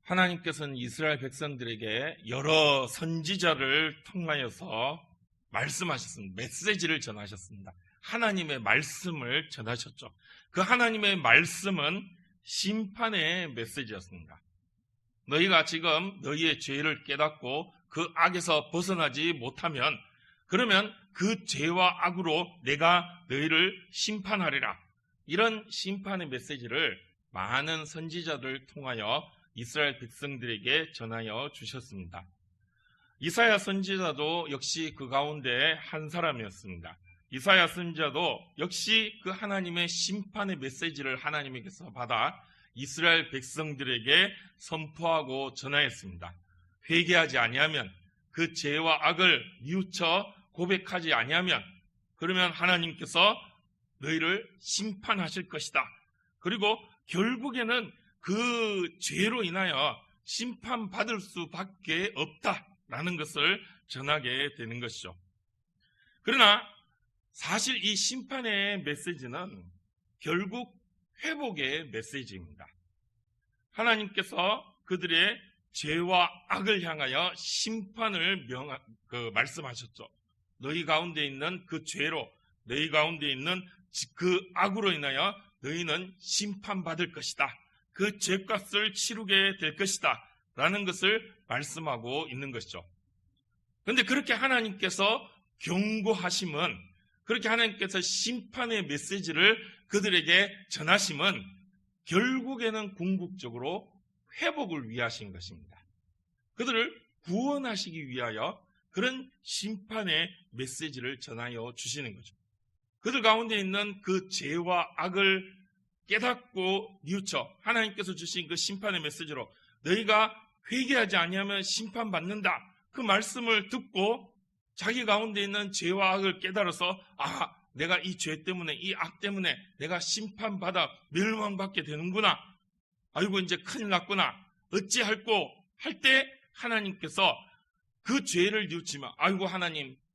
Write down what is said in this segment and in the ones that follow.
하나님께서는 이스라엘 백성들에게 여러 선지자를 통하여서 말씀하셨습니다. 메시지를 전하셨습니다. 하나님의 말씀을 전하셨죠. 그 하나님의 말씀은 심판의 메시지였습니다. 너희가 지금 너희의 죄를 깨닫고 그 악에서 벗어나지 못하면 그러면 그 죄와 악으로 내가 너희를 심판하리라. 이런 심판의 메시지를 많은 선지자들을 통하여 이스라엘 백성들에게 전하여 주셨습니다. 이사야 선지자도 역시 그 가운데 한 사람이었습니다. 이사야 선지자도 역시 그 하나님의 심판의 메시지를 하나님께서 받아 이스라엘 백성들에게 선포하고 전하였습니다. 회개하지 아니하면 그 죄와 악을 뉘우쳐 고백하지 아니하면 그러면 하나님께서 너희를 심판하실 것이다. 그리고 결국에는 그 죄로 인하여 심판받을 수밖에 없다라는 것을 전하게 되는 것이죠. 그러나 사실 이 심판의 메시지는 결국 회복의 메시지입니다. 하나님께서 그들의 죄와 악을 향하여 심판을 말씀하셨죠. 너희 가운데 있는 그 죄로, 너희 가운데 있는 그 악으로 인하여 너희는 심판받을 것이다. 그 죄값을 치르게 될 것이다. 라는 것을 말씀하고 있는 것이죠. 그런데 그렇게 하나님께서 경고하심은, 그렇게 하나님께서 심판의 메시지를 그들에게 전하심은 결국에는 궁극적으로 회복을 위하신 것입니다. 그들을 구원하시기 위하여 그런 심판의 메시지를 전하여 주시는 거죠. 그들 가운데 있는 그 죄와 악을 깨닫고 뉘우쳐 하나님께서 주신 그 심판의 메시지로 너희가 회개하지 아니하면 심판받는다. 그 말씀을 듣고 자기 가운데 있는 죄와 악을 깨달아서 내가 이 죄 때문에 이 악 때문에 내가 심판받아 멸망받게 되는구나. 아이고 이제 큰일 났구나. 어찌할꼬 할 때 하나님께서 그 죄를 뉘우치면 아이고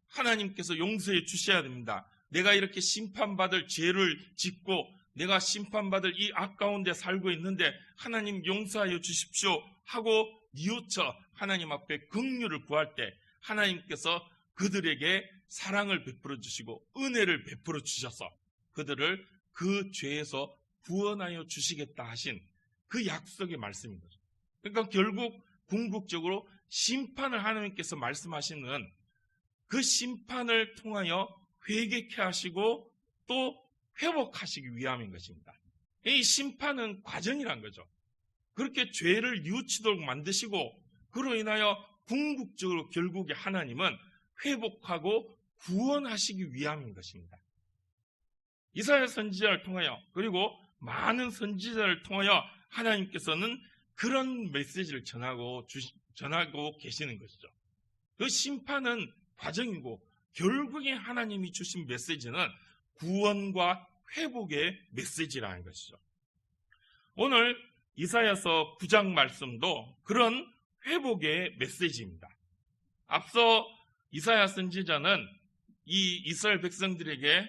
하나님께서 용서해 주셔야 됩니다. 내가 이렇게 심판받을 죄를 짓고 내가 심판받을 이 악 가운데 살고 있는데 하나님 용서하여 주십시오 하고 뉘우쳐 하나님 앞에 긍휼을 구할 때 하나님께서 그들에게 사랑을 베풀어 주시고 은혜를 베풀어 주셔서 그들을 그 죄에서 구원하여 주시겠다 하신 그 약속의 말씀인 거죠. 그러니까 결국 궁극적으로 심판을 하나님께서 말씀하시는 그 심판을 통하여 회개케 하시고 또 회복하시기 위함인 것입니다. 이 심판은 과정이란 거죠. 그렇게 죄를 뉘우치도록 만드시고 그로 인하여 궁극적으로 결국에 하나님은 회복하고 구원하시기 위함인 것입니다. 이사야 선지자를 통하여 그리고 많은 선지자를 통하여 하나님께서는 그런 메시지를 전하고 계시는 것이죠. 그 심판은 과정이고 결국에 하나님이 주신 메시지는 구원과 회복의 메시지라는 것이죠. 오늘 이사야서 9장 말씀도 그런 회복의 메시지입니다. 앞서 이사야 선지자는 이 이스라엘 백성들에게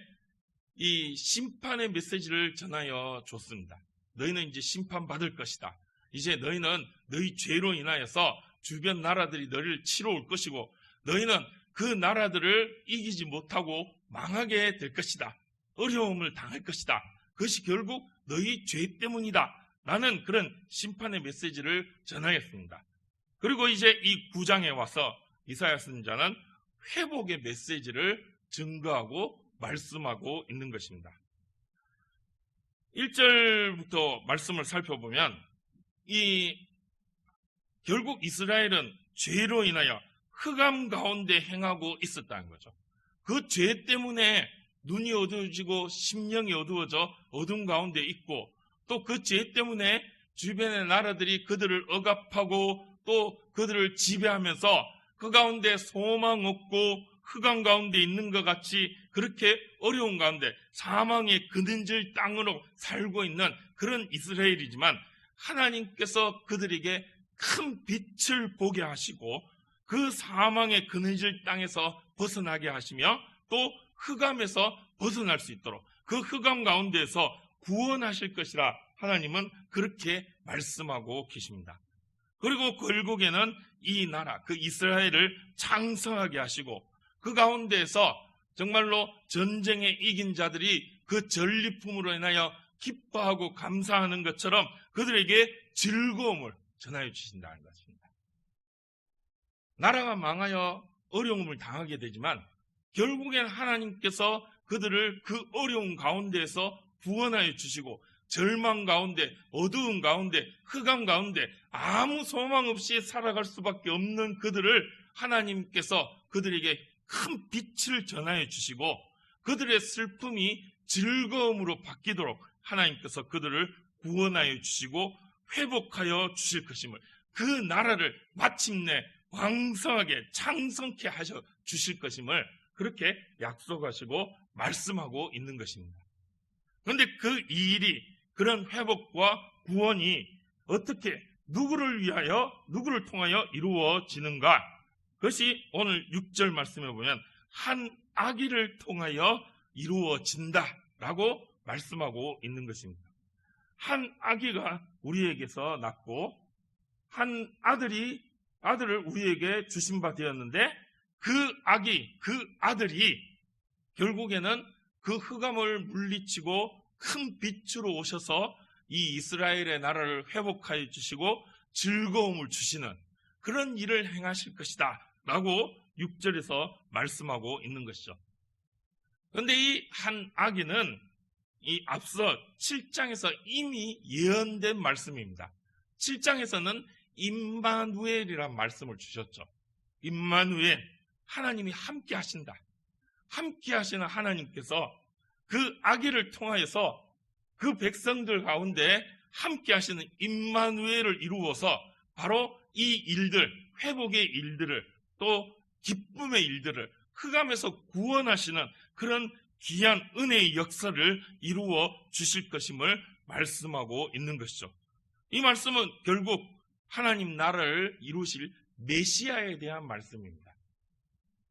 이 심판의 메시지를 전하여 줬습니다. 너희는 이제 심판받을 것이다. 이제 너희는 너희 죄로 인하여서 주변 나라들이 너희를 치러 올 것이고 너희는 그 나라들을 이기지 못하고 망하게 될 것이다. 어려움을 당할 것이다. 그것이 결국 너희 죄 때문이다. 라는 그런 심판의 메시지를 전하였습니다. 그리고 이제 이 9장에 와서 이사야 선지자는 회복의 메시지를 증거하고 말씀하고 있는 것입니다. 1절부터 말씀을 살펴보면 결국 이스라엘은 죄로 인하여 흑암 가운데 행하고 있었다는 거죠. 그 죄 때문에 눈이 어두워지고 심령이 어두워져 어둠 가운데 있고 또 그 죄 때문에 주변의 나라들이 그들을 억압하고 또 그들을 지배하면서 그 가운데 소망 없고 흑암 가운데 있는 것 같이 그렇게 어려운 가운데 사망의 그늘질 땅으로 살고 있는 그런 이스라엘이지만 하나님께서 그들에게 큰 빛을 보게 하시고 그 사망의 그늘질 땅에서 벗어나게 하시며 또 흑암에서 벗어날 수 있도록 그 흑암 가운데에서 구원하실 것이라 하나님은 그렇게 말씀하고 계십니다. 그리고 결국에는 이 나라, 그 이스라엘을 창성하게 하시고 그 가운데에서 정말로 전쟁에 이긴 자들이 그 전리품으로 인하여 기뻐하고 감사하는 것처럼 그들에게 즐거움을 전하여 주신다는 것입니다. 나라가 망하여 어려움을 당하게 되지만 결국엔 하나님께서 그들을 그 어려운 가운데에서 구원하여 주시고 절망 가운데, 어두운 가운데, 흑암 가운데 아무 소망 없이 살아갈 수밖에 없는 그들을 하나님께서 그들에게 큰 빛을 전하여 주시고 그들의 슬픔이 즐거움으로 바뀌도록 하나님께서 그들을 구원하여 주시고 회복하여 주실 것임을, 그 나라를 마침내 왕성하게 창성케 하셔 주실 것임을 그렇게 약속하시고 말씀하고 있는 것입니다. 그런데 그 일이, 그런 회복과 구원이 어떻게, 누구를 위하여, 누구를 통하여 이루어지는가? 그것이 오늘 6절 말씀에 보면 한 아기를 통하여 이루어진다라고 말씀하고 있는 것입니다. 한 아기가 우리에게서 낳고 한 아들을 우리에게 주신 바 되었는데 그 아기, 그 아들이 결국에는 그 흑암을 물리치고 큰 빛으로 오셔서 이 이스라엘의 나라를 회복하여 주시고 즐거움을 주시는 그런 일을 행하실 것이다 라고 6절에서 말씀하고 있는 것이죠. 그런데 이 한 아기는 이 앞서 7장에서 이미 예언된 말씀입니다. 7장에서는 임마누엘이라는 말씀을 주셨죠. 임마누엘, 하나님이 함께 하신다. 함께 하시는 하나님께서 그 아기를 통하여서 그 백성들 가운데 함께 하시는 임마누엘을 이루어서 바로 이 일들, 회복의 일들을, 또 기쁨의 일들을, 흑암에서 구원하시는 그런 귀한 은혜의 역사를 이루어 주실 것임을 말씀하고 있는 것이죠. 이 말씀은 결국 하나님 나라를 이루실 메시아에 대한 말씀입니다.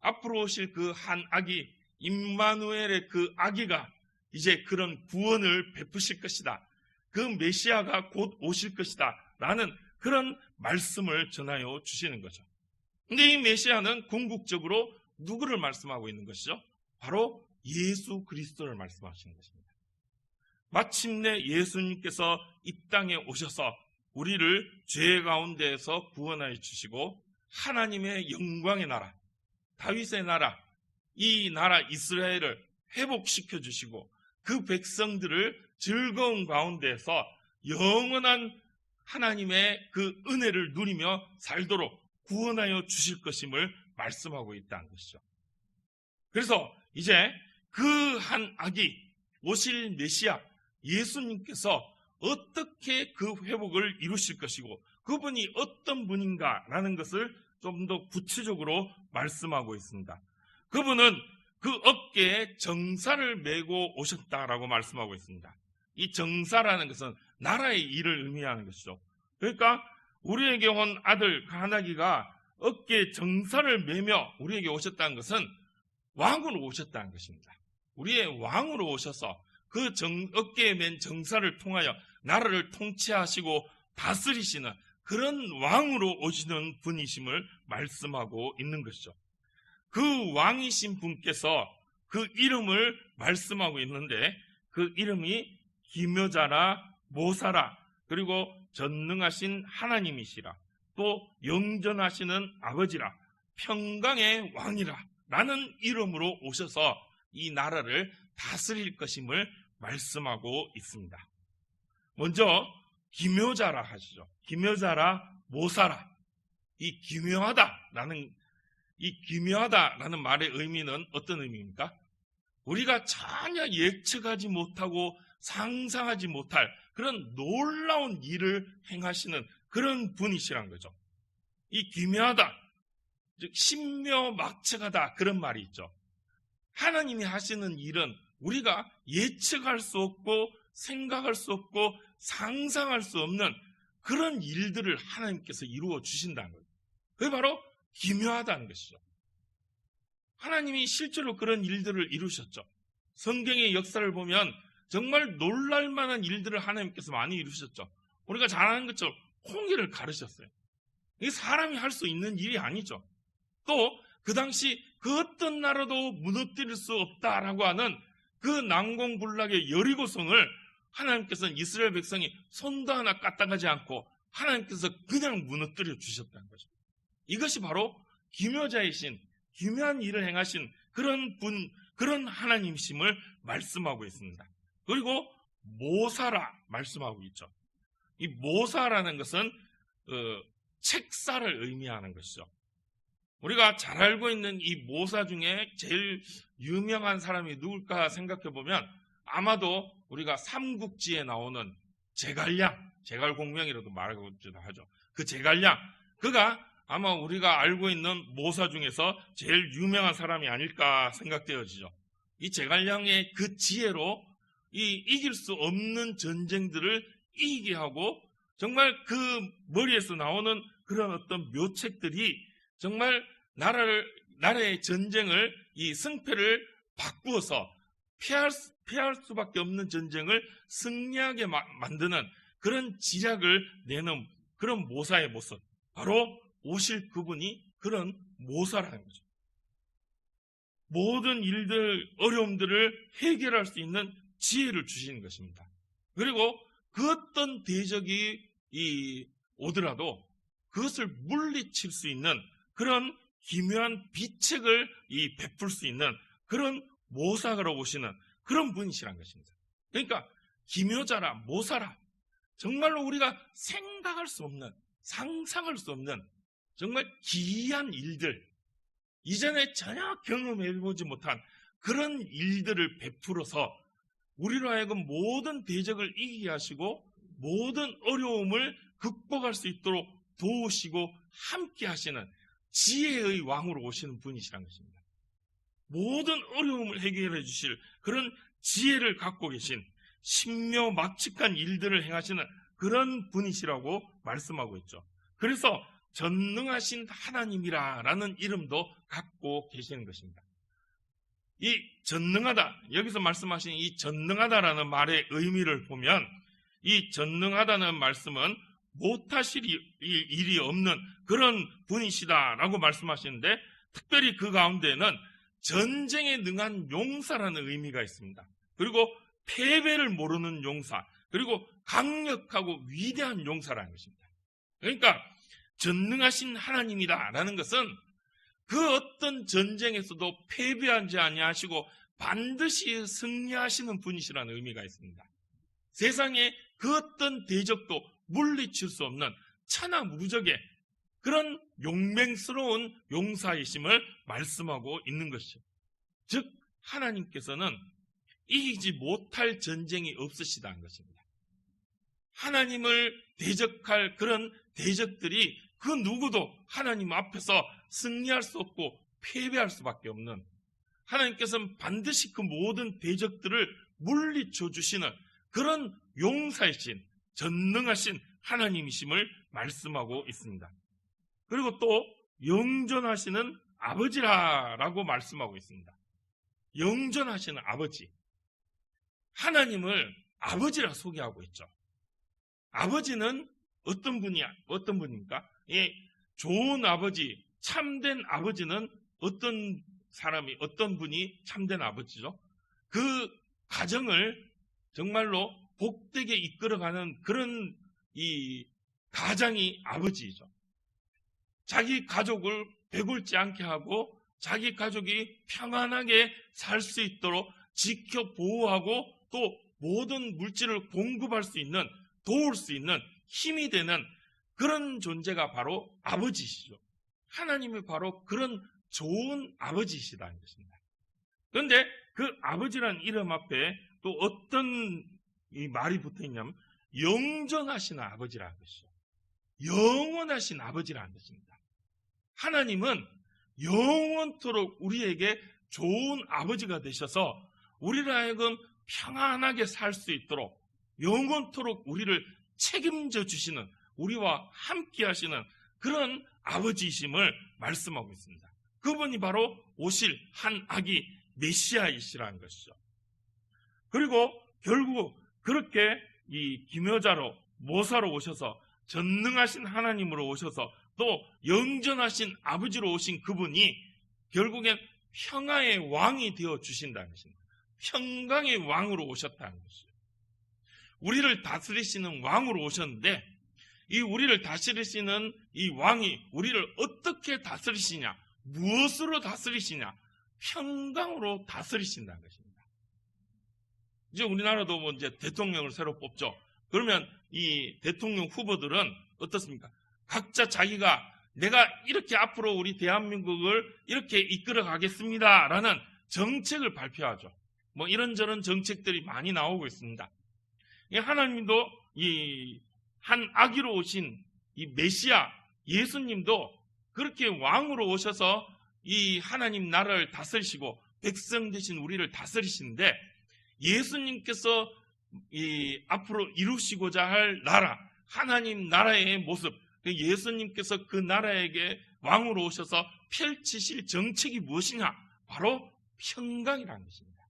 앞으로 오실 그 한 아기, 임마누엘의 그 아기가 이제 그런 구원을 베푸실 것이다. 그 메시아가 곧 오실 것이다. 라는 그런 말씀을 전하여 주시는 거죠. 근데 이 메시아는 궁극적으로 누구를 말씀하고 있는 것이죠? 바로 예수 그리스도를 말씀하시는 것입니다. 마침내 예수님께서 이 땅에 오셔서 우리를 죄 가운데에서 구원하여 주시고 하나님의 영광의 나라, 다윗의 나라, 이 나라 이스라엘을 회복시켜 주시고 그 백성들을 즐거운 가운데에서 영원한 하나님의 그 은혜를 누리며 살도록 구원하여 주실 것임을 말씀하고 있다는 것이죠. 그래서 이제 그 한 아기, 오실 메시아 예수님께서 어떻게 그 회복을 이루실 것이고 그분이 어떤 분인가라는 것을 좀 더 구체적으로 말씀하고 있습니다. 그분은 그 어깨에 정사를 메고 오셨다라고 말씀하고 있습니다. 이 정사라는 것은 나라의 일을 의미하는 것이죠. 그러니까 우리에게 온 아들 가나기가 어깨에 정사를 메며 우리에게 오셨다는 것은 왕으로 오셨다는 것입니다. 우리의 왕으로 오셔서 그 어깨에 맨 정사를 통하여 나라를 통치하시고 다스리시는 그런 왕으로 오시는 분이심을 말씀하고 있는 것이죠. 그 왕이신 분께서 그 이름을 말씀하고 있는데 그 이름이 기묘자라, 모사라, 그리고 전능하신 하나님이시라, 또 영전하시는 아버지라, 평강의 왕이라 라는 이름으로 오셔서 이 나라를 다스릴 것임을 말씀하고 있습니다. 먼저 기묘자라 하시죠. 기묘자라, 모사라. 이 기묘하다라는 말의 의미는 어떤 의미입니까? 우리가 전혀 예측하지 못하고 상상하지 못할 그런 놀라운 일을 행하시는 그런 분이시란 거죠. 이 기묘하다, 즉 신묘막측하다 그런 말이 있죠. 하나님이 하시는 일은 우리가 예측할 수 없고 생각할 수 없고 상상할 수 없는 그런 일들을 하나님께서 이루어 주신다는 거예요. 그게 바로 기묘하다는 것이죠. 하나님이 실제로 그런 일들을 이루셨죠. 성경의 역사를 보면 정말 놀랄만한 일들을 하나님께서 많이 이루셨죠. 우리가 잘 아는 것처럼 홍해를 가르셨어요. 이게 사람이 할 수 있는 일이 아니죠. 또 그 당시 그 어떤 나라도 무너뜨릴 수 없다라고 하는 그 난공불락의 여리고성을 하나님께서는 이스라엘 백성이 손도 하나 까딱하지 않고 하나님께서 그냥 무너뜨려 주셨다는 거죠. 이것이 바로 기묘자이신, 기묘한 일을 행하신 그런 분, 그런 하나님이심을 말씀하고 있습니다. 그리고 모사라 말씀하고 있죠. 이 모사라는 것은 책사를 의미하는 것이죠. 우리가 잘 알고 있는 이 모사 중에 제일 유명한 사람이 누굴까 생각해 보면 아마도 우리가 삼국지에 나오는 제갈량, 제갈공명이라도 말하기도 하죠. 그 제갈량, 그가 아마 우리가 알고 있는 모사 중에서 제일 유명한 사람이 아닐까 생각되어지죠. 이 제갈량의 그 지혜로 이 이길 수 없는 전쟁들을 이기게 하고 정말 그 머리에서 나오는 그런 어떤 묘책들이 정말 나라의 전쟁을 이 승패를 바꾸어서 피할 수밖에 없는 전쟁을 승리하게 만드는 그런 지략을 내는 그런 모사의 모습, 바로 오실 그분이 그런 모사라는 거죠. 모든 일들, 어려움들을 해결할 수 있는 지혜를 주시는 것입니다. 그리고 그 어떤 대적이 오더라도 그것을 물리칠 수 있는 그런 기묘한 비책을 베풀 수 있는 그런 모사로 오시는 그런 분이시란 것입니다. 그러니까 기묘자라, 모사라, 정말로 우리가 생각할 수 없는, 상상할 수 없는 정말 기이한 일들, 이전에 전혀 경험해보지 못한 그런 일들을 베풀어서 우리로 하여금 모든 대적을 이기게 하시고 모든 어려움을 극복할 수 있도록 도우시고 함께 하시는 지혜의 왕으로 오시는 분이시란 것입니다. 모든 어려움을 해결해 주실 그런 지혜를 갖고 계신 신묘막측한 일들을 행하시는 그런 분이시라고 말씀하고 있죠. 그래서 전능하신 하나님이라는 이름도 갖고 계시는 것입니다. 이 전능하다, 여기서 말씀하신 이 전능하다라는 말의 의미를 보면 이 전능하다는 말씀은 못하실 일이 없는 그런 분이시다라고 말씀하시는데 특별히 그 가운데는 전쟁에 능한 용사라는 의미가 있습니다. 그리고 패배를 모르는 용사, 그리고 강력하고 위대한 용사라는 것입니다. 그러니까 전능하신 하나님이다라는 것은 그 어떤 전쟁에서도 패배하지 아니하시고 반드시 승리하시는 분이시라는 의미가 있습니다. 세상에 그 어떤 대적도 물리칠 수 없는 천하무적의 그런 용맹스러운 용사이심을 말씀하고 있는 것이죠. 즉 하나님께서는 이기지 못할 전쟁이 없으시다는 것입니다. 하나님을 대적할 그런 대적들이 그 누구도 하나님 앞에서 승리할 수 없고 패배할 수밖에 없는, 하나님께서는 반드시 그 모든 대적들을 물리쳐 주시는 그런 용사이신 전능하신 하나님이심을 말씀하고 있습니다. 그리고 또 영존하시는 아버지라고 말씀하고 있습니다. 영존하시는 아버지, 하나님을 아버지라 소개하고 있죠. 아버지는 어떤 분입니까? 좋은 아버지, 참된 아버지는 어떤 분이 참된 아버지죠? 그 가정을 정말로 복되게 이끌어가는 그런 이 가장이 아버지이죠. 자기 가족을 배굴지 않게 하고 자기 가족이 평안하게 살 수 있도록 지켜 보호하고 또 모든 물질을 공급할 수 있는, 도울 수 있는 힘이 되는 그런 존재가 바로 아버지시죠. 하나님이 바로 그런 좋은 아버지시다는 것입니다. 그런데 그 아버지라는 이름 앞에 또 어떤 이 말이 붙어 있냐면 영존하신 아버지라는 것이죠. 영원하신 아버지라는 것입니다. 하나님은 영원토록 우리에게 좋은 아버지가 되셔서 우리를 하여금 평안하게 살 수 있도록 영원토록 우리를 책임져 주시는, 우리와 함께 하시는 그런 아버지이심을 말씀하고 있습니다. 그분이 바로 오실 한 아기 메시아이시라는 것이죠. 그리고 결국 그렇게 이 기묘자로, 모사로 오셔서 전능하신 하나님으로 오셔서 또 영전하신 아버지로 오신 그분이 결국엔 평화의 왕이 되어 주신다는 것입니다. 평강의 왕으로 오셨다는 것이에요. 우리를 다스리시는 왕으로 오셨는데 이 우리를 다스리시는 이 왕이 우리를 어떻게 다스리시냐, 무엇으로 다스리시냐, 평강으로 다스리신다는 것입니다. 이제 우리나라도 뭐 이제 대통령을 새로 뽑죠. 그러면 이 대통령 후보들은 어떻습니까? 각자 자기가 내가 이렇게 앞으로 우리 대한민국을 이렇게 이끌어 가겠습니다라는 정책을 발표하죠. 뭐 이런저런 정책들이 많이 나오고 있습니다. 하나님도 이 한 아기로 오신 이 메시아 예수님도 그렇게 왕으로 오셔서 이 하나님 나라를 다스리시고 백성 되신 우리를 다스리시는데 예수님께서 이 앞으로 이루시고자 할 나라, 하나님 나라의 모습, 예수님께서 그 나라에게 왕으로 오셔서 펼치실 정책이 무엇이냐? 바로 평강이라는 것입니다.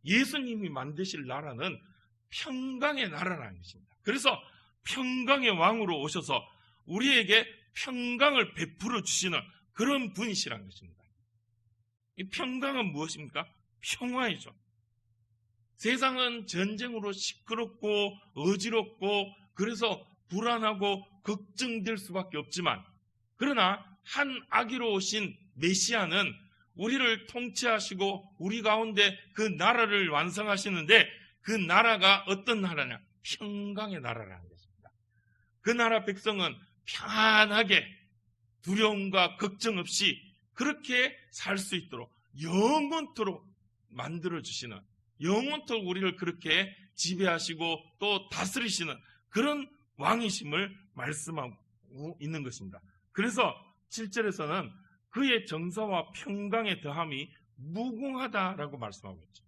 예수님이 만드실 나라는 평강의 나라라는 것입니다. 그래서 평강의 왕으로 오셔서 우리에게 평강을 베풀어 주시는 그런 분이시라는 것입니다. 이 평강은 무엇입니까? 평화이죠. 세상은 전쟁으로 시끄럽고 어지럽고 그래서 불안하고 걱정될 수밖에 없지만, 그러나 한 아기로 오신 메시아는 우리를 통치하시고 우리 가운데 그 나라를 완성하시는데, 그 나라가 어떤 나라냐? 평강의 나라라는 것입니다. 그 나라 백성은 편안하게 두려움과 걱정 없이 그렇게 살 수 있도록 영원토록 만들어주시는, 영원토록 우리를 그렇게 지배하시고 또 다스리시는 그런 왕이심을 말씀하고 있는 것입니다. 그래서 7절에서는 그의 정사와 평강의 더함이 무궁하다라고 말씀하고 있죠.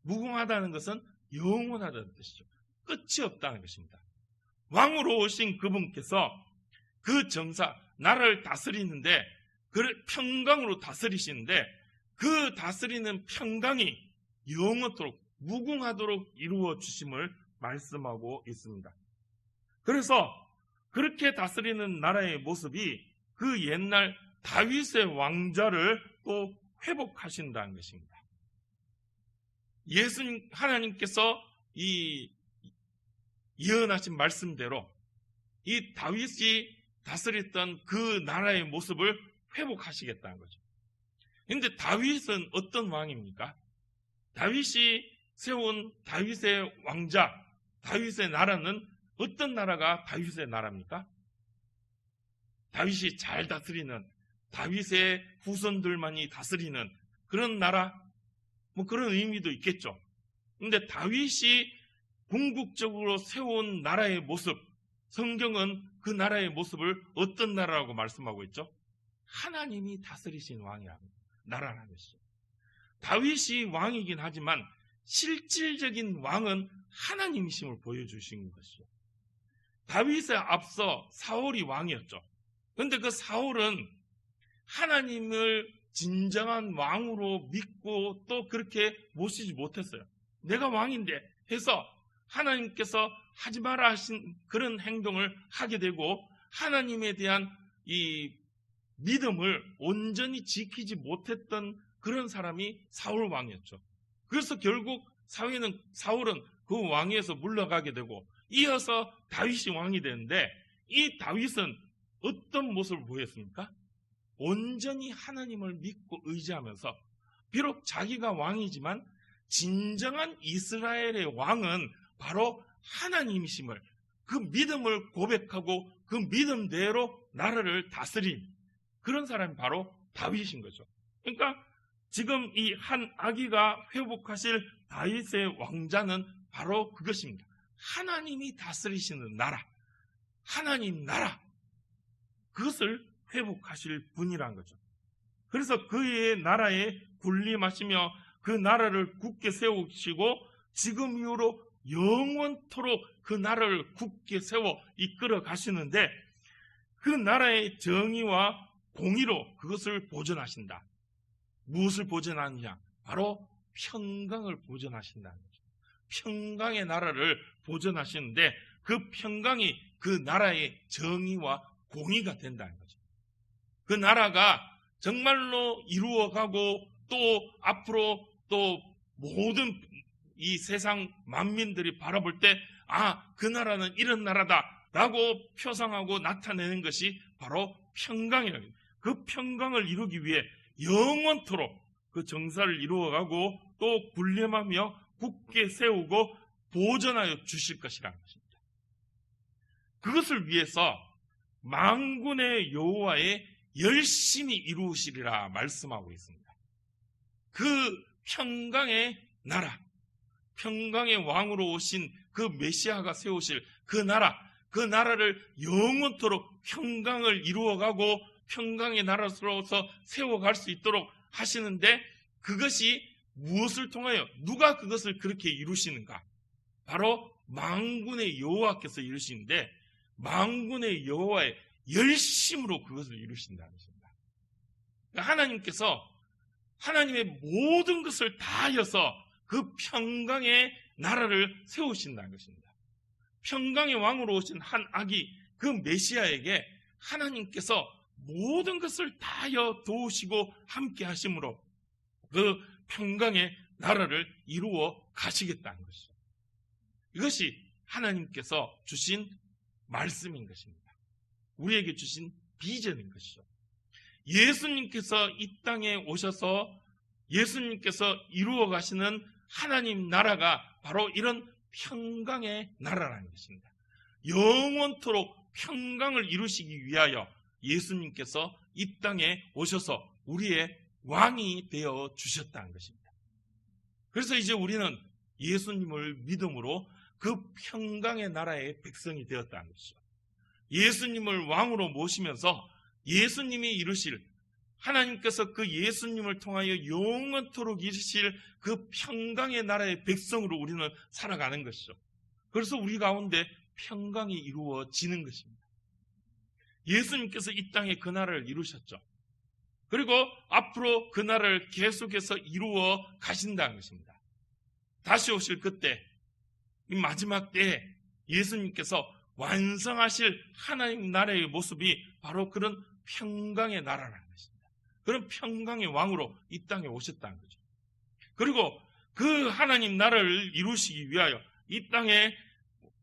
무궁하다는 것은 영원하다는 뜻이죠. 끝이 없다는 것입니다. 왕으로 오신 그분께서 그 정사, 나라를 다스리는데, 그 평강으로 다스리시는데, 그 다스리는 평강이 영원토록 무궁하도록 이루어 주심을 말씀하고 있습니다. 그래서 그렇게 다스리는 나라의 모습이 그 옛날 다윗의 왕좌를 또 회복하신다는 것입니다. 예수님, 하나님께서 이 예언하신 말씀대로 이 다윗이 다스렸던 그 나라의 모습을 회복하시겠다는 거죠. 그런데 다윗은 어떤 왕입니까? 다윗이 세운 다윗의 왕자, 다윗의 나라는 어떤 나라가 다윗의 나라입니까? 다윗이 잘 다스리는, 다윗의 후손들만이 다스리는 그런 나라, 뭐 그런 의미도 있겠죠. 그런데 다윗이 궁극적으로 세운 나라의 모습, 성경은 그 나라의 모습을 어떤 나라라고 말씀하고 있죠? 하나님이 다스리신 왕이라는 나라라는 것이죠. 다윗이 왕이긴 하지만 실질적인 왕은 하나님이심을 보여주신 것이죠. 다윗에 앞서 사울이 왕이었죠. 그런데 그 사울은 하나님을 진정한 왕으로 믿고 또 그렇게 모시지 못했어요. 내가 왕인데 해서 하나님께서 하지 마라 하신 그런 행동을 하게 되고 하나님에 대한 이 믿음을 온전히 지키지 못했던 그런 사람이 사울 왕이었죠. 그래서 결국 사울은 그 왕위에서 물러가게 되고 이어서 다윗이 왕이 되는데, 이 다윗은 어떤 모습을 보였습니까? 온전히 하나님을 믿고 의지하면서, 비록 자기가 왕이지만 진정한 이스라엘의 왕은 바로 하나님이심을, 그 믿음을 고백하고 그 믿음대로 나라를 다스린 그런 사람이 바로 다윗인 거죠. 그러니까 지금 이 한 아기가 회복하실 다윗의 왕자는 바로 그것입니다. 하나님이 다스리시는 나라, 하나님 나라, 그것을 회복하실 분이란 거죠. 그래서 그의 나라에 군림하시며 그 나라를 굳게 세우시고 지금 이후로 영원토록 그 나라를 굳게 세워 이끌어 가시는데, 그 나라의 정의와 공의로 그것을 보존하신다. 무엇을 보존하느냐? 바로 평강을 보존하신다는 거죠. 평강의 나라를 보존하시는데, 그 평강이 그 나라의 정의와 공의가 된다는 거죠. 그 나라가 정말로 이루어가고 또 앞으로 또 모든 이 세상 만민들이 바라볼 때 그 나라는 이런 나라다라고 표상하고 나타내는 것이 바로 평강이라는 거예요. 그 평강을 이루기 위해 영원토록 그 정사를 이루어가고 또 군림하며 굳게 세우고 보존하여 주실 것이라는 것입니다. 그것을 위해서 만군의 여호와의 열심히 이루시리라 말씀하고 있습니다. 그 평강의 나라, 평강의 왕으로 오신 그 메시아가 세우실 그 나라를 영원토록 평강을 이루어가고 평강의 나라로서 세워갈 수 있도록 하시는데, 그것이 무엇을 통하여 누가 그것을 그렇게 이루시는가? 바로 만군의 여호와께서 이루시는데, 만군의 여호와의 열심으로 그것을 이루신다는 것입니다. 하나님께서 하나님의 모든 것을 다하여서 그 평강의 나라를 세우신다는 것입니다. 평강의 왕으로 오신 한 아기, 그 메시아에게 하나님께서 모든 것을 다하여 도우시고 함께 하심으로 그 평강의 나라를 이루어 가시겠다는 것이죠. 이것이 하나님께서 주신 말씀인 것입니다. 우리에게 주신 비전인 것이죠. 예수님께서 이 땅에 오셔서 예수님께서 이루어 가시는 하나님 나라가 바로 이런 평강의 나라라는 것입니다. 영원토록 평강을 이루시기 위하여 예수님께서 이 땅에 오셔서 우리의 왕이 되어 주셨다는 것입니다. 그래서 이제 우리는 예수님을 믿음으로 그 평강의 나라의 백성이 되었다는 것이죠. 예수님을 왕으로 모시면서 예수님이 이루실, 하나님께서 그 예수님을 통하여 영원토록 이루실 그 평강의 나라의 백성으로 우리는 살아가는 것이죠. 그래서 우리 가운데 평강이 이루어지는 것입니다. 예수님께서 이 땅에 그 나라를 이루셨죠. 그리고 앞으로 그 나라를 계속해서 이루어 가신다는 것입니다. 다시 오실 그때, 이 마지막 때에 예수님께서 완성하실 하나님 나라의 모습이 바로 그런 평강의 나라라는 것입니다. 그런 평강의 왕으로 이 땅에 오셨다는 거죠. 그리고 그 하나님 나라를 이루시기 위하여 이 땅에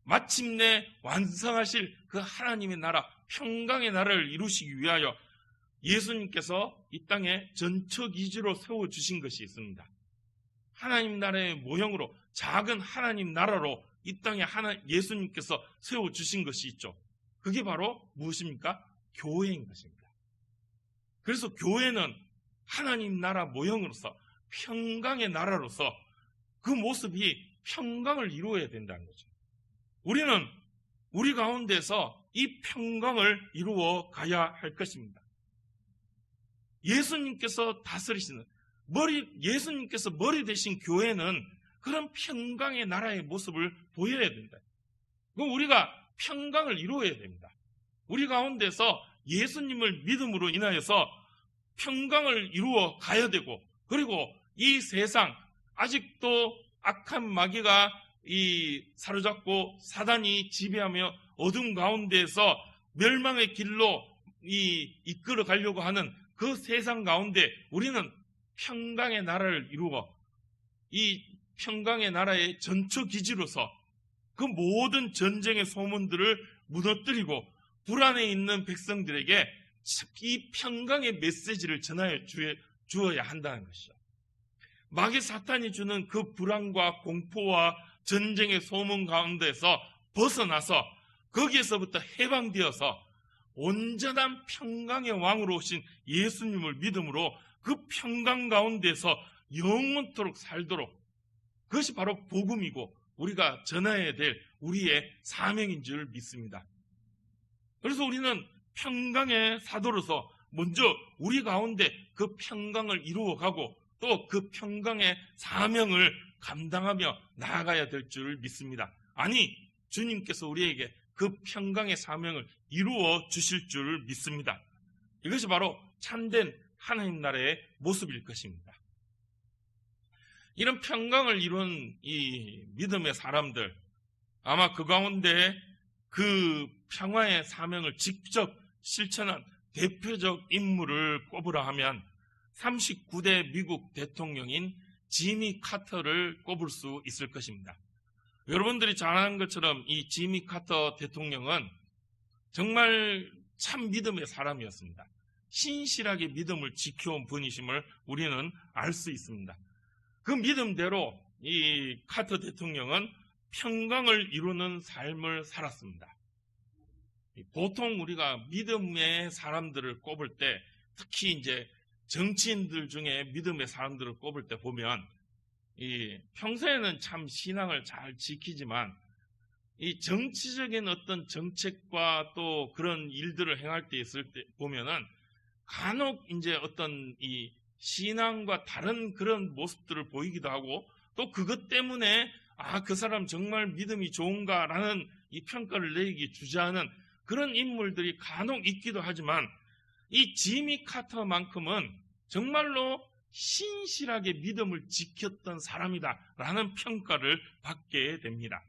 마침내 완성하실 그 하나님의 나라, 평강의 나라를 이루시기 위하여 예수님께서 이 땅에 전처기지로 세워주신 것이 있습니다. 하나님 나라의 모형으로 작은 하나님 나라로 이 땅에 예수님께서 세워주신 것이 있죠. 그게 바로 무엇입니까? 교회인 것입니다. 그래서 교회는 하나님 나라 모형으로서 평강의 나라로서 그 모습이 평강을 이루어야 된다는 거죠. 우리는 우리 가운데서 이 평강을 이루어 가야 할 것입니다. 예수님께서 다스리시는 예수님께서 머리 되신 교회는 그런 평강의 나라의 모습을 보여야 된다. 그럼 우리가 평강을 이루어야 됩니다. 우리 가운데서 예수님을 믿음으로 인하여서 평강을 이루어 가야 되고, 그리고 이 세상 아직도 악한 마귀가 사로잡고 사단이 지배하며 어둠 가운데에서 멸망의 길로 이끌어 가려고 하는 그 세상 가운데 우리는 평강의 나라를 이루어 이 평강의 나라의 전처기지로서 그 모든 전쟁의 소문들을 무너뜨리고 불안에 있는 백성들에게 이 평강의 메시지를 전하여 주어야 한다는 것이죠. 마귀 사탄이 주는 그 불안과 공포와 전쟁의 소문 가운데서 벗어나서 거기에서부터 해방되어서 온전한 평강의 왕으로 오신 예수님을 믿음으로 그 평강 가운데서 영원토록 살도록, 그것이 바로 복음이고 우리가 전해야 될 우리의 사명인 줄 믿습니다. 그래서 우리는 평강의 사도로서 먼저 우리 가운데 그 평강을 이루어가고 또 그 평강의 사명을 감당하며 나아가야 될 줄 믿습니다. 아니, 주님께서 우리에게 그 평강의 사명을 이루어 주실 줄 믿습니다. 이것이 바로 참된 하나님 나라의 모습일 것입니다. 이런 평강을 이룬 이 믿음의 사람들, 아마 그 가운데 그 평화의 사명을 직접 실천한 대표적 인물을 꼽으라 하면 39대 미국 대통령인 지미 카터를 꼽을 수 있을 것입니다. 여러분들이 잘 아는 것처럼 이 지미 카터 대통령은 정말 참 믿음의 사람이었습니다. 신실하게 믿음을 지켜온 분이심을 우리는 알 수 있습니다. 그 믿음대로 이 카터 대통령은 평강을 이루는 삶을 살았습니다. 보통 우리가 믿음의 사람들을 꼽을 때, 특히 이제 정치인들 중에 믿음의 사람들을 꼽을 때 보면 평소에는 참 신앙을 잘 지키지만 이 정치적인 어떤 정책과 또 그런 일들을 행할 때 있을 때 보면은 간혹 이제 어떤 이 신앙과 다른 그런 모습들을 보이기도 하고, 또 그것 때문에 그 사람 정말 믿음이 좋은가라는 이 평가를 내리기 주저하는 그런 인물들이 간혹 있기도 하지만, 이 지미 카터만큼은 정말로 신실하게 믿음을 지켰던 사람이다라는 평가를 받게 됩니다.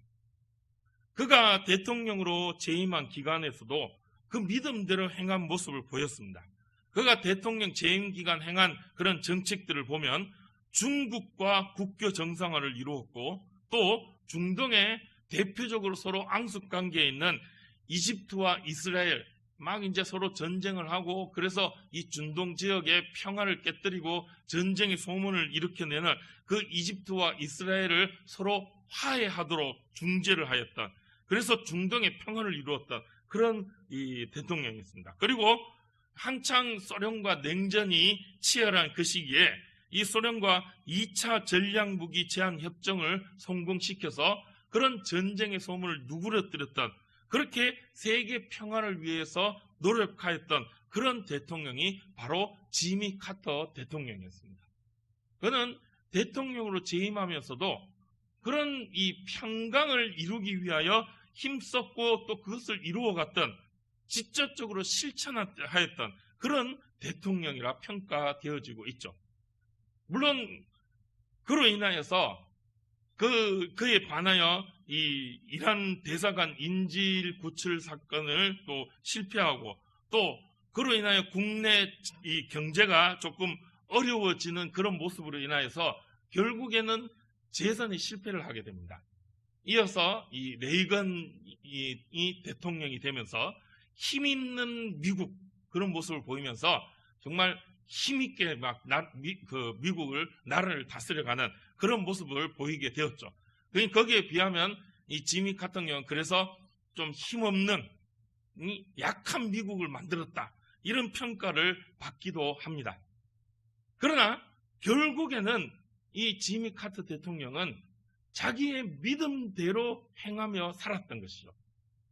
그가 대통령으로 재임한 기간에서도 그 믿음대로 행한 모습을 보였습니다. 그가 대통령 재임 기간 행한 그런 정책들을 보면 중국과 국교 정상화를 이루었고, 또 중동에 대표적으로 서로 앙숙 관계에 있는 이집트와 이스라엘 막 이제 서로 전쟁을 하고, 그래서 이 중동 지역의 평화를 깨뜨리고 전쟁의 소문을 일으켜내는 그 이집트와 이스라엘을 서로 화해하도록 중재를 하였던, 그래서 중동의 평화를 이루었던 그런 이 대통령이었습니다. 그리고 한창 소련과 냉전이 치열한 그 시기에 이 소련과 2차 전략무기 제한 협정을 성공시켜서 그런 전쟁의 소문을 누그러뜨렸던, 그렇게 세계 평화를 위해서 노력하였던 그런 대통령이 바로 지미 카터 대통령이었습니다. 그는 대통령으로 재임하면서도 그런 이 평강을 이루기 위하여 힘썼고 또 그것을 이루어갔던, 직접적으로 실천하였던 그런 대통령이라 평가되어지고 있죠. 물론 그로 인하여서 그에 반하여 이 이란 대사관 인질 구출 사건을 또 실패하고, 또 그로 인하여 국내 이 경제가 조금 어려워지는 그런 모습으로 인하여서 결국에는 재선에 실패를 하게 됩니다. 이어서 이 레이건 이 대통령이 되면서 힘 있는 미국 그런 모습을 보이면서 정말 힘있게 막 미국을 나라를 다스려가는 그런 모습을 보이게 되었죠. 거기에 비하면 이 지미 카터는 그래서 좀 힘없는 약한 미국을 만들었다, 이런 평가를 받기도 합니다. 그러나 결국에는 이 지미 카터 대통령은 자기의 믿음대로 행하며 살았던 것이죠.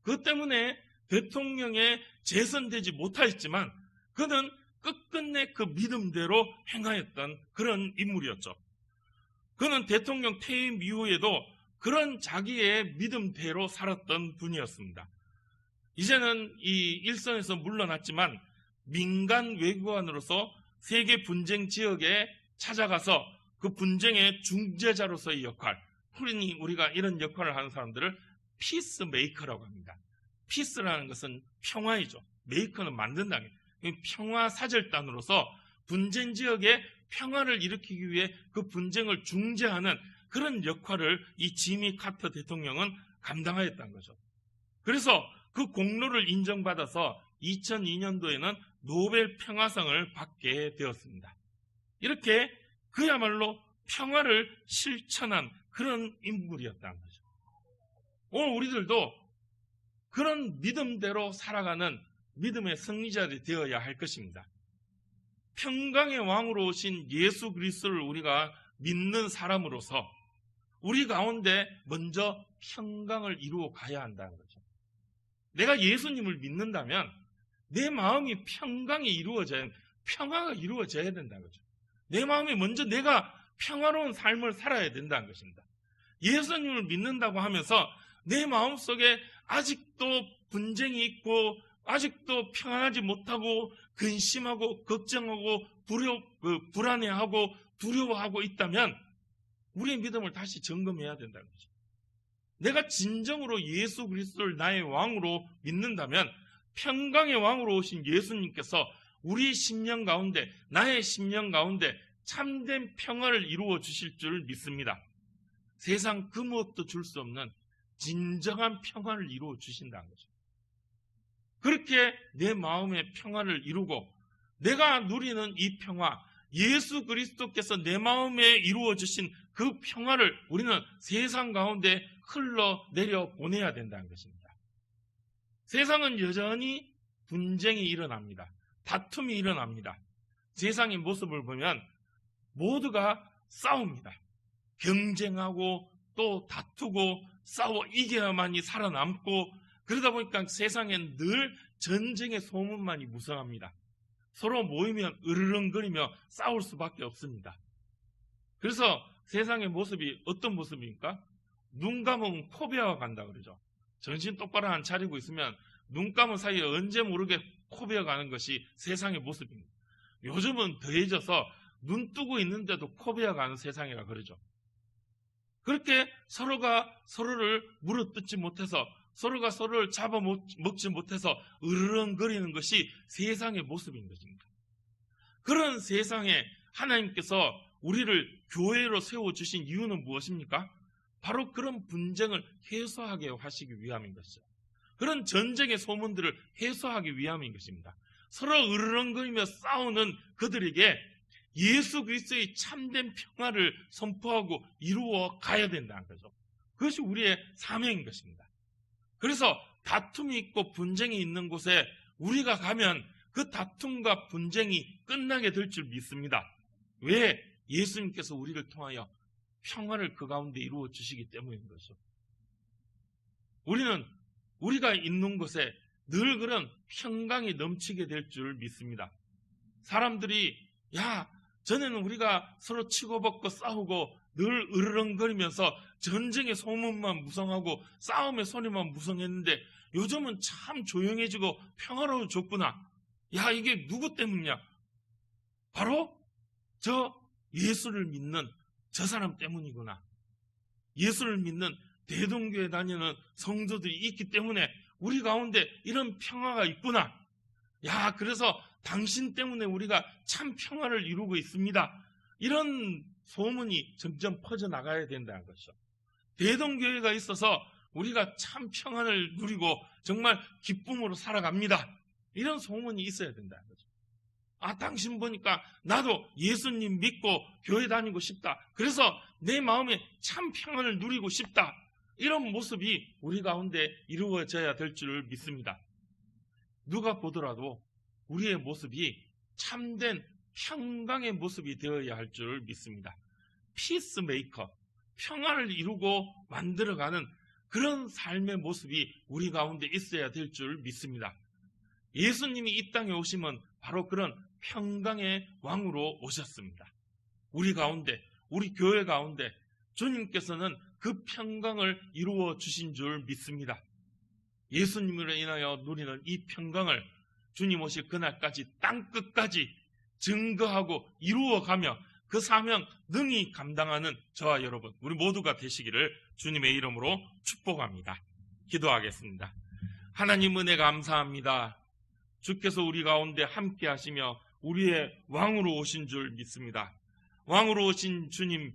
그것 때문에 대통령에 재선되지 못하였지만 그는 끝끝내 그 믿음대로 행하였던 그런 인물이었죠. 그는 대통령 퇴임 이후에도 그런 자기의 믿음대로 살았던 분이었습니다. 이제는 이 일선에서 물러났지만 민간 외교관으로서 세계 분쟁 지역에 찾아가서 그 분쟁의 중재자로서의 역할, 흔히 우리가 이런 역할을 하는 사람들을 피스메이커라고 합니다. 피스라는 것은 평화이죠. 메이커는 만든다는 거예요. 평화 사절단으로서 분쟁 지역에 평화를 일으키기 위해 그 분쟁을 중재하는 그런 역할을 이 지미 카터 대통령은 감당하였다는 거죠. 그래서 그 공로를 인정받아서 2002년도에는 노벨 평화상을 받게 되었습니다. 이렇게 그야말로 평화를 실천한 그런 인물이었다는 거죠. 오늘 우리들도 그런 믿음대로 살아가는 믿음의 승리자들이 되어야 할 것입니다. 평강의 왕으로 오신 예수 그리스도를 우리가 믿는 사람으로서 우리 가운데 먼저 평강을 이루어 가야 한다는 거죠. 내가 예수님을 믿는다면 내 마음이 평강이 이루어져야, 평화가 이루어져야 된다는 거죠. 내 마음에 먼저 내가 평화로운 삶을 살아야 된다는 것입니다. 예수님을 믿는다고 하면서 내 마음속에 아직도 분쟁이 있고 아직도 평안하지 못하고 근심하고 걱정하고 불안해하고 두려워하고 있다면 우리의 믿음을 다시 점검해야 된다는 거죠. 내가 진정으로 예수 그리스도를 나의 왕으로 믿는다면 평강의 왕으로 오신 예수님께서 우리 심령 가운데, 나의 심령 가운데 참된 평화를 이루어 주실 줄 믿습니다. 세상 그 무엇도 줄 수 없는 진정한 평화를 이루어 주신다는 거죠. 그렇게 내 마음의 평화를 이루고 내가 누리는 이 평화, 예수 그리스도께서 내 마음에 이루어 주신 그 평화를 우리는 세상 가운데 흘러내려 보내야 된다는 것입니다. 세상은 여전히 분쟁이 일어납니다. 다툼이 일어납니다. 세상의 모습을 보면 모두가 싸웁니다. 경쟁하고 또 다투고 싸워 이겨야만이 살아남고, 그러다 보니까 세상엔 늘 전쟁의 소문만이 무성합니다. 서로 모이면 으르렁거리며 싸울 수밖에 없습니다. 그래서 세상의 모습이 어떤 모습입니까? 눈 감으면 코 베어 간다 그러죠. 정신 똑바로 안 차리고 있으면 눈 감은 사이에 언제 모르게 코 베어 가는 것이 세상의 모습입니다. 요즘은 더해져서 눈 뜨고 있는데도 코 베어 가는 세상이라 그러죠. 그렇게 서로가 서로를 물어뜯지 못해서, 서로가 서로를 잡아먹지 못해서 으르렁거리는 것이 세상의 모습인 것입니다. 그런 세상에 하나님께서 우리를 교회로 세워주신 이유는 무엇입니까? 바로 그런 분쟁을 해소하게 하시기 위함인 것이죠. 그런 전쟁의 소문들을 해소하기 위함인 것입니다. 서로 으르렁거리며 싸우는 그들에게 예수 그리스도의 참된 평화를 선포하고 이루어 가야 된다는 거죠. 그것이 우리의 사명인 것입니다. 그래서 다툼이 있고 분쟁이 있는 곳에 우리가 가면 그 다툼과 분쟁이 끝나게 될 줄 믿습니다. 왜? 예수님께서 우리를 통하여 평화를 그 가운데 이루어 주시기 때문인 거죠. 우리는 우리가 있는 곳에 늘 그런 평강이 넘치게 될 줄 믿습니다. 사람들이 전에는 우리가 서로 치고받고 싸우고 늘 으르렁거리면서 전쟁의 소문만 무성하고 싸움의 소리만 무성했는데 요즘은 참 조용해지고 평화로워졌구나. 이게 누구 때문이냐? 바로 저 예수를 믿는 저 사람 때문이구나. 예수를 믿는 대동교회 다니는 성도들이 있기 때문에 우리 가운데 이런 평화가 있구나. 그래서 당신 때문에 우리가 참 평화를 이루고 있습니다. 이런 소문이 점점 퍼져나가야 된다는 것이죠. 대동교회가 있어서 우리가 참 평안을 누리고 정말 기쁨으로 살아갑니다. 이런 소문이 있어야 된다는 거죠. 당신 보니까 나도 예수님 믿고 교회 다니고 싶다. 그래서 내 마음에 참 평안을 누리고 싶다. 이런 모습이 우리 가운데 이루어져야 될 줄 믿습니다. 누가 보더라도 우리의 모습이 참된 평강의 모습이 되어야 할 줄 믿습니다. 피스메이커, 평화를 이루고 만들어가는 그런 삶의 모습이 우리 가운데 있어야 될 줄 믿습니다. 예수님이 이 땅에 오시면 바로 그런 평강의 왕으로 오셨습니다. 우리 가운데, 우리 교회 가운데 주님께서는 그 평강을 이루어 주신 줄 믿습니다. 예수님으로 인하여 누리는 이 평강을 주님 오실 그날까지 땅끝까지 증거하고 이루어가며 그 사명 능히 감당하는 저와 여러분, 우리 모두가 되시기를 주님의 이름으로 축복합니다. 기도하겠습니다. 하나님 은혜 감사합니다. 주께서 우리 가운데 함께 하시며 우리의 왕으로 오신 줄 믿습니다. 왕으로 오신 주님,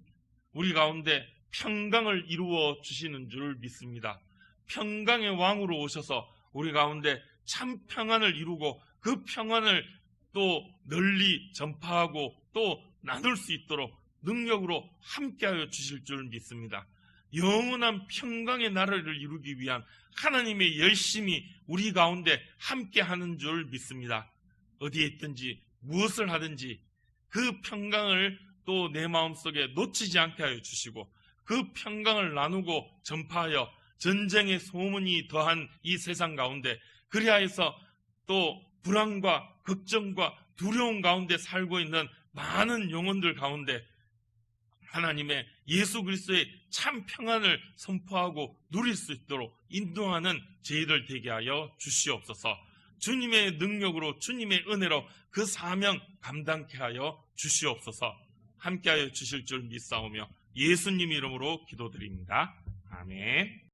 우리 가운데 평강을 이루어 주시는 줄 믿습니다. 평강의 왕으로 오셔서 우리 가운데 참 평안을 이루고 그 평안을 또 널리 전파하고 또 나눌 수 있도록 능력으로 함께하여 주실 줄 믿습니다. 영원한 평강의 나라를 이루기 위한 하나님의 열심이 우리 가운데 함께하는 줄 믿습니다. 어디에 있든지 무엇을 하든지 그 평강을 또 내 마음속에 놓치지 않게 하여 주시고 그 평강을 나누고 전파하여 전쟁의 소문이 더한 이 세상 가운데 그리하여서 또 불안과 걱정과 두려움 가운데 살고 있는 많은 영혼들 가운데 하나님의 예수 그리스도의 참 평안을 선포하고 누릴 수 있도록 인도하는 저희들 되게 하여 주시옵소서. 주님의 능력으로 주님의 은혜로 그 사명 감당케 하여 주시옵소서. 함께하여 주실 줄 믿사오며 예수님 이름으로 기도드립니다. 아멘.